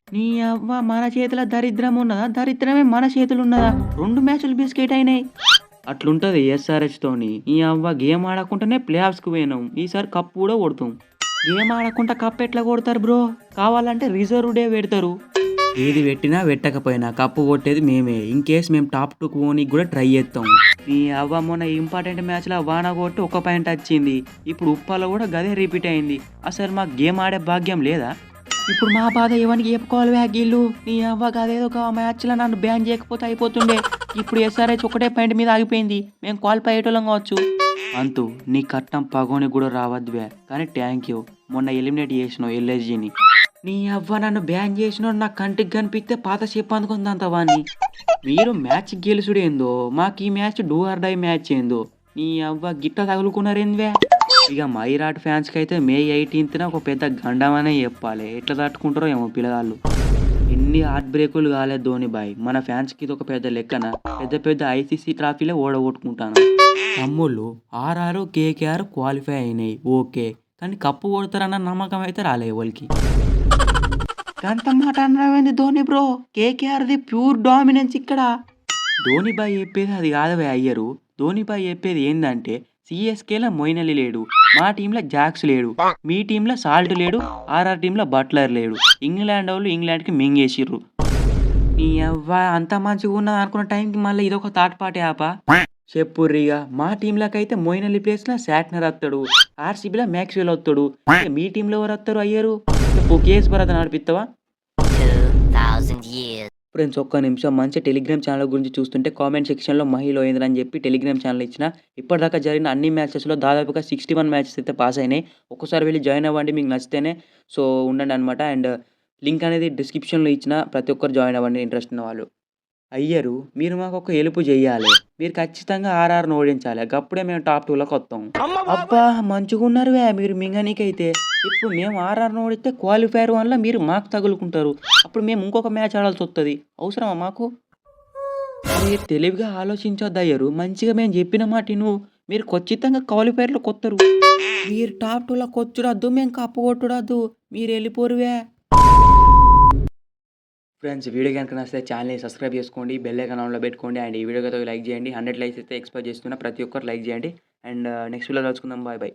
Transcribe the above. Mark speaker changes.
Speaker 1: నీ అవ్వ మన చేతిలో దరిద్రం ఉన్నదా? దరిద్రమే మన చేతులు ఉన్నదా? 2 మ్యాచ్‌లు బిస్కెట్ అయినాయి. అట్లుంటది ఎస్ఆర్‌హెచ్ తోని. ఈ అవ్వ గేమ్ ఆడకుండానే ప్లే ఆఫ్స్‌కి పోయినాం. ఈసారి కప్ కూడా కొడతాం. గేమ్ ఆడకుండా కప్ ఎట్లా కొడతారు బ్రో? కావాలంటే రిజర్వ్ డే పెడతారు. ఏది పెట్టినా పెట్టకపోయినా కప్పు కొట్టేది మేమే. ఇన్‌కేస్ మేము టాప్ 2కి పోనీకి కూడా ట్రై చేస్తాం. నీ అవ్వ మొన్న ఇంపార్టెంట్ మ్యాచ్‌లో వాన కొట్టి ఒక పాయింట్ వచ్చింది. ఇప్పుడు ఉప్పల్లో కూడా గదే రిపీట్ అయింది. అసలు మాకు గేమ్ ఆడే భాగ్యం లేదా? ఇప్పుడు మా బాధ ఎవనికి చెప్పుకోవాలి వ్యాగీళ్ళు? నీ అవ్వ గదేదో ఒక మ్యాచ్‌లో నన్ను బ్యాన్ చేయకపోతే అయిపోతుండే. ఇప్పుడు ఎస్ఆర్‌హెచ్ ఒకటే పాయింట్ మీద ఆగిపోయింది. మేము క్వాలిఫై అయ్యేటోళ్ళం కావచ్చు. అంతు నీ కట్నం పగోనికి కూడా రావద్దువే. కానీ థ్యాంక్ యూ. మొన్న ఎలిమినేట్ చేసినావు ఎల్ఎస్‌జిని. నీ అవ్వ నన్ను బ్యాన్ చేసినోడు నా కంటికి కనిపిస్తే పాత చెప్పందుకుందంత వాణ్ణి. మీరు మ్యాచ్ గెలుసుడేందో మాకు ఈ match do or die match ఏందో. నీ అవ్వ గిట్ట తగులుకున్నారేంద్వే. ఇక మైరాట్ ఫ్యాన్స్కి అయితే మే 18న ఒక పెద్ద గండమనే చెప్పాలి. ఎట్లా తట్టుకుంటారో ఏమో పిల్లగాళ్ళు. ఎన్ని హార్ట్ బ్రేకులు కాలేదు ధోని బాయ్. మన ఫ్యాన్స్కి ఇది ఒక పెద్ద లెక్కన పెద్ద పెద్ద ఐసీసీ ట్రాఫీలే ఓడగొట్టుకుంటాను. తమ్ముళ్ళు ఆర్ఆర్ కేకేఆర్ క్వాలిఫై అయినాయి ఓకే. కానీ కప్పు కొడతారన్న నమ్మకం అయితే రాలే ఎవరికి. గంత మాట అన్నావేంది ధోని బ్రో? కేకేఆర్‌ది ప్యూర్ డామినెన్స్ ఇక్కడ. ధోని బాయ్ చెప్పేది అది కాదువే అయ్యరు. ధోని బాయ్ చెప్పేది ఏందంటే సీఎస్కేలో మొయిన్ అలీ లేడు. మా టీంలో జాక్స్ లేడు. మీ టీంలో సాల్ట్ లేడు. ఆర్ఆర్ టీంలో బట్లర్ లేడు. ఇంగ్లాండోళ్ళు ఇంగ్లాండ్‌కి మింగేసిర్రు. నీ యవ్వ అంత మంచిగున్నది అనుకున్న టైంకి మళ్ళీ ఇదొక థర్డ్ పార్టీ ఆపా? చెప్పుర్రిగా. మా టీంలకైతే మొయిన్ అలీ ప్లేస్‌లో శాట్నర్ వత్తడు. ఆర్‌సీబీలో మాక్స్‌వెల్ వత్తడు. ఇక మీ టీంలో ఎవరత్తరు అయ్యరు? చెప్పు కేఎస్ భరత్ నడిపిత్తవా?
Speaker 2: 2000 years.
Speaker 1: ఫ్రెండ్స్ ఒక్క నిమిషం మంచి టెలిగ్రామ్ ఛానల్ గురించి చూస్తుంటే కామెంట్ సెక్షన్‌లో మహి లోయేంద్ర అని చెప్పి టెలిగ్రామ్ ఛానల్ ఇచ్చిన. ఇప్పటిదాకా జరిగిన అన్ని మ్యాచెస్‌లో దాదాపుగా 61 మ్యాచెస్ అయితే పాస్ అయినాయి. ఒక్కసారి వెళ్లి జాయిన్ అవ్వండి మీకు నచ్చితేనే. సో ఉండండనమాట. అండ్ లింక్ అనేది డిస్క్రిప్షన్‌లో ఇచ్చిన. ప్రతి ఒక్కరు జాయిన్ అవ్వండి ఇంట్రెస్ట్ ఉన్నవాళ్ళు. అయ్యరు మీరు మాకొక హెల్ప్ జెయ్యాలే. మీరు ఖచ్చితంగా ఆర్ఆర్‌ని ఓడించాలే. గప్పుడే మేము టాప్ 2లోకొత్తాం. అబ్బా! మంచిగున్నరువే మీరు మింగనీకైతే. ఇప్పుడు మేము ఆర్ఆర్‌ని ఓడిస్తే క్వాలిఫైయర్ 1ల మీరు మాకు తగులుకుంటారు. అప్పుడు మేము ఇంకొక మ్యాచ్ ఆడాల్సొత్తది. అవసరమా మాకు? మీరు తెలివిగా ఆలోచించొద్దయ్యరు. మంచిగా మేము చెప్పిన మాట ఇను. మీరు ఖచ్చితంగా క్వాలిఫైయర్‌లోకొత్తరు. మీరు టాప్ 2లోకొచ్చుడద్దు. మేము కప్పు కొట్టుడద్దు. మీరెళ్ళిపోరువే. ఫ్రెండ్స్ వీడియో గనుక నచ్చితే ఛానల్‌ని సబ్స్క్రైబ్ చేసుకోండి. బెల్ ఐకాన్ ఆన్‌లో పెట్టుకోండి. అండ్ ఈ వీడియోకి లైక్ చేయండి. 100 లైక్స్ అయితే ఎక్స్‌పెక్ట్ చేస్తున్నా. ప్రతి ఒక్కరు లైక్ చేయండి. అండ్ నెక్స్ట్ వీడియోలో కలుసుకుందాం. Bye bye.